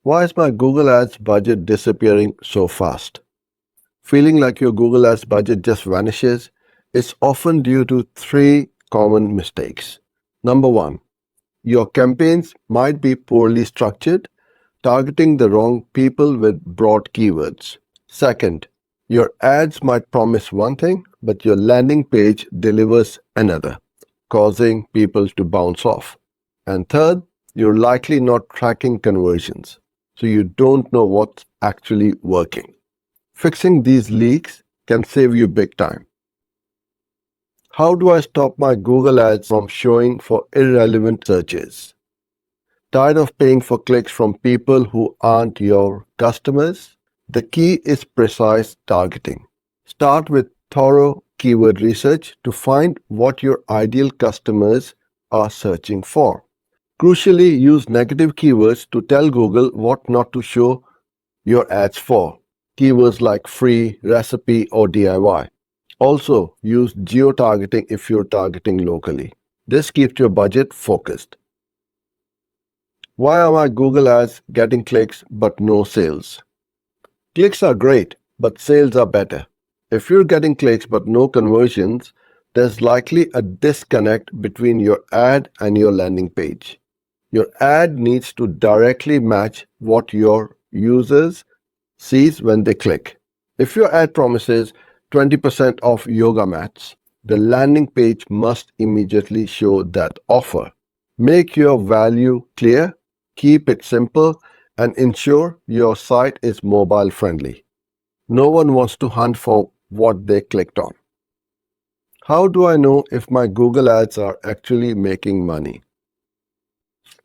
Why is my Google Ads budget disappearing so fast? Feeling like your Google Ads budget just vanishes is often due to three common mistakes. Number one, your campaigns might be poorly structured, targeting the wrong people with broad keywords. Second, your ads might promise one thing, but your landing page delivers another, causing people to bounce off. And third, you're likely not tracking conversions, so you don't know what's actually working. Fixing these leaks can save you big time. How do I stop my Google Ads from showing for irrelevant searches? Tired of paying for clicks from people who aren't your customers? The key is precise targeting. Start with thorough keyword research to find what your ideal customers are searching for. Crucially, use negative keywords to tell Google what not to show your ads for. Keywords like free, recipe, or DIY. Also, use geo-targeting if you're targeting locally. This keeps your budget focused. Why are my Google ads getting clicks but no sales? Clicks are great, but sales are better. If you're getting clicks but no conversions, there's likely a disconnect between your ad and your landing page. Your ad needs to directly match what your users sees when they click. If your ad promises 20% off yoga mats, the landing page must immediately show that offer. Make your value clear, keep it simple, and ensure your site is mobile friendly. No one wants to hunt for what they clicked on. How do I know if my Google ads are actually making money?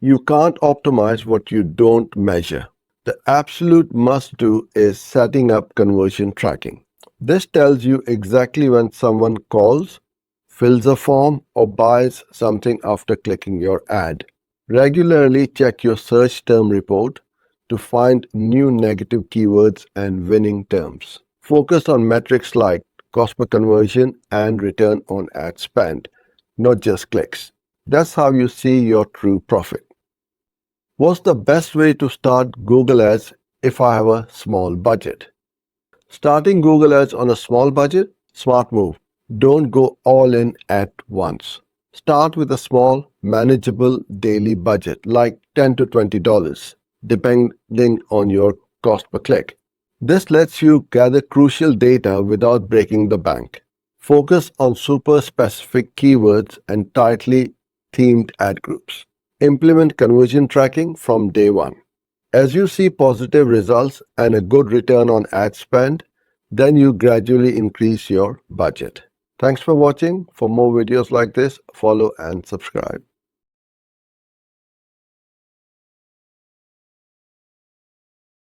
You can't optimize what you don't measure. The absolute must-do is setting up conversion tracking. This tells you exactly when someone calls, fills a form, or buys something after clicking your ad. Regularly check your search term report to find new negative keywords and winning terms. Focus on metrics like cost per conversion and return on ad spend, not just clicks. That's how you see your true profit. What's the best way to start Google Ads if I have a small budget? Starting Google Ads on a small budget? Smart move. Don't go all in at once. Start with a small, manageable daily budget like $10 to $20, depending on your cost per click. This lets you gather crucial data without breaking the bank. Focus on super specific keywords and tightly themed ad groups. Implement conversion tracking from day one. As you see positive results and a good return on ad spend, then you gradually increase your budget. Thanks for watching. For more videos like this, follow and subscribe.